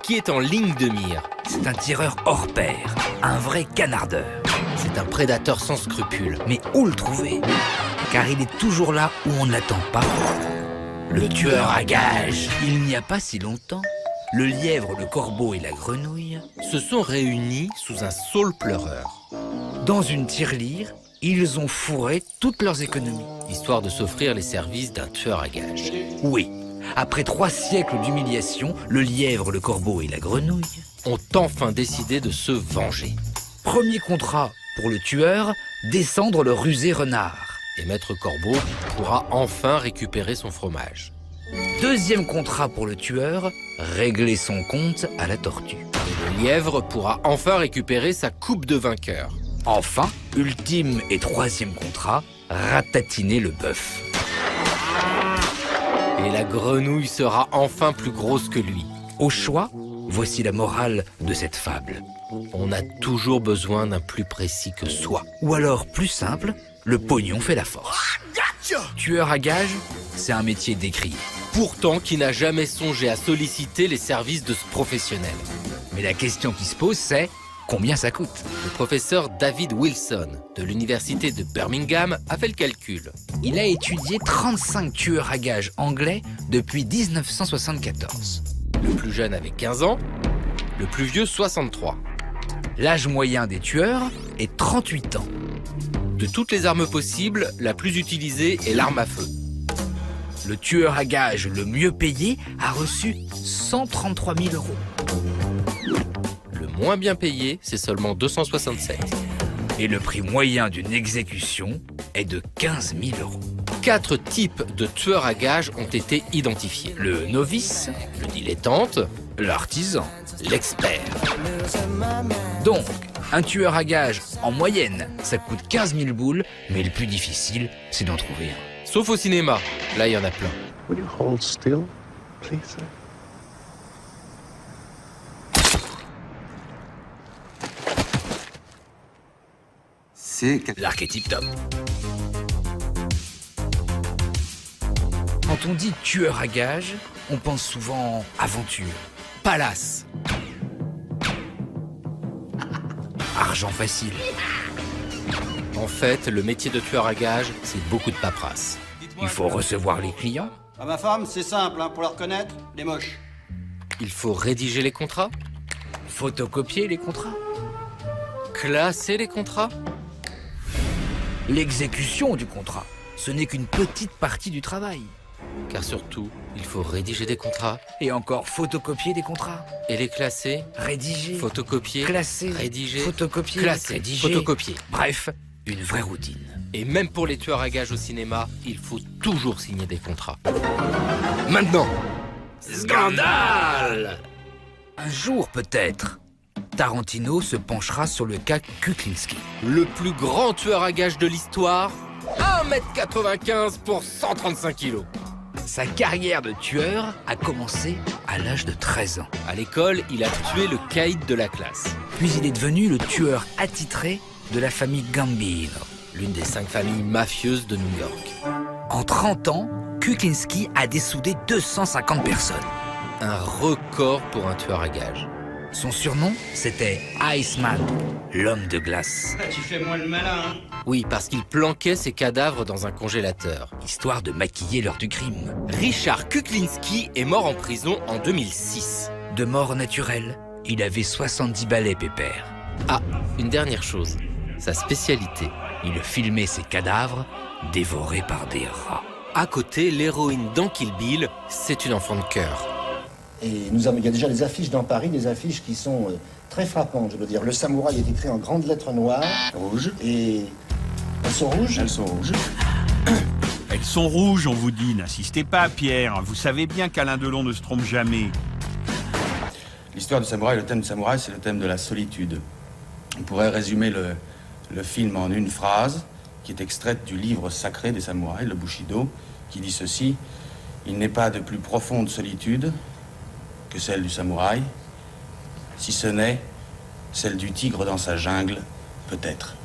qui est en ligne de mire. C'est un tireur hors pair, un vrai canardeur. C'est un prédateur sans scrupules. Mais où le trouver? Car il est toujours là où on ne l'attend pas. Le tueur à gages. Il n'y a pas si longtemps, le lièvre, le corbeau et la grenouille Se sont réunis sous un saule pleureur, dans une tirelire, ils ont fourré toutes leurs économies. histoire de s'offrir les services d'un tueur à gages. Oui, après 3 siècles d'humiliation, le lièvre, le corbeau et la grenouille. Ont enfin décidé de se venger. Premier contrat pour le tueur, descendre le rusé renard. Et Maître Corbeau pourra enfin récupérer son fromage. Deuxième contrat pour le tueur, régler son compte à la tortue. Et le lièvre pourra enfin récupérer sa coupe de vainqueur. Enfin, ultime et troisième contrat, ratatiner le bœuf. Et la grenouille sera enfin plus grosse que lui. Au choix, voici la morale de cette fable. On a toujours besoin d'un plus précis que soi. Ou alors, plus simple, le pognon fait la force. Tueur à gages, c'est un métier décrié. Pourtant, qui n'a jamais songé à solliciter les services de ce professionnel. Mais la question qui se pose, c'est combien ça coûte? Le professeur David Wilson de l'université de Birmingham a fait le calcul. Il a étudié 35 tueurs à gages anglais depuis 1974. Le plus jeune avait 15 ans, le plus vieux 63. L'âge moyen des tueurs est 38 ans. De toutes les armes possibles, la plus utilisée est l'arme à feu. Le tueur à gages le mieux payé a reçu 133 000 €. Le moins bien payé, c'est seulement 267. Et le prix moyen d'une exécution est de 15 000 €. 4 types de tueurs à gages ont été identifiés. Le novice, Le dilettante, l'artisan. l'expert. Donc, un tueur à gages, en moyenne, ça coûte 15 000 boules, mais le plus difficile, c'est d'en trouver un. Sauf au cinéma, là il y en a plein. Would you hold still, please, sir? C'est L'archétype top. Quand on dit tueur à gages, on pense souvent aventure, palace, argent facile. En fait, le métier de tueur à gages, c'est beaucoup de paperasse. Il faut recevoir les clients, À ma femme, c'est simple, hein, pour la reconnaître, les moches. Il faut rédiger les contrats, photocopier les contrats, classer les contrats, l'exécution du contrat. Ce n'est qu'une petite partie du travail. car surtout, il faut rédiger des contrats Et encore photocopier des contrats, et les classer, rédiger, photocopier, classer, rédiger, photocopier, classer, rédiger. photocopier. Bref, une vraie routine. Et même pour les tueurs à gages au cinéma, il faut toujours signer des contrats. Maintenant, scandale! Un jour peut-être, Tarantino se penchera sur le cas Kuklinski. Le plus grand tueur à gages de l'histoire, 1m95 pour 135 kilos. Sa carrière de tueur a commencé à l'âge de 13 ans. À l'école, il a tué le caïd de la classe. Puis il est devenu le tueur attitré de la famille Gambino. L'une des 5 familles mafieuses de New York. En 30 ans, Kuklinski a dessoudé 250 personnes. Un record pour un tueur à gages. Son surnom, c'était Iceman, l'homme de glace, Tu fais moins le malin, hein. Oui, parce qu'il planquait ses cadavres dans un congélateur. histoire de maquiller l'heure du crime. Richard Kuklinski est mort en prison en 2006. De mort naturelle, il avait 70 balais pépère. Ah, une dernière chose. Sa spécialité. Il filmait ses cadavres dévorés par des rats. À côté, l'héroïne dans Kill Bill, c'est une enfant de cœur. Et il y a déjà des affiches dans Paris, des affiches qui sont très frappantes, je veux dire. Le samouraï est écrit en grandes lettres noires. rouge. Et elles sont rouges. Elles sont rouges. Elles sont rouges, on vous dit. N'insistez pas, Pierre. Vous savez bien qu'Alain Delon ne se trompe jamais. L'histoire du samouraï, le thème du samouraï, c'est le thème de la solitude. On pourrait résumer le film en une phrase qui est extraite du livre sacré des samouraïs, le Bushido, qui dit ceci: il n'est pas de plus profonde solitude que celle du samouraï, si ce n'est celle du tigre dans sa jungle, peut-être.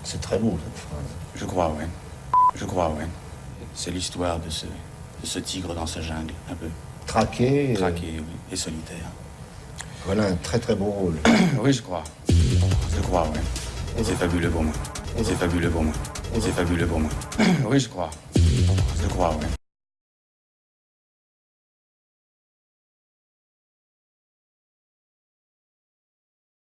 C'est très beau, cette phrase. Je crois, ouais. Je crois, ouais. C'est l'histoire de ce tigre dans sa jungle, un peu Traqué. traqué, oui, et solitaire. Voilà un très très beau rôle. Oui, je crois. Je crois, oui. C'est fabuleux pour moi. C'est fabuleux pour moi. C'est fabuleux pour moi. Oui, je crois. Je crois, oui.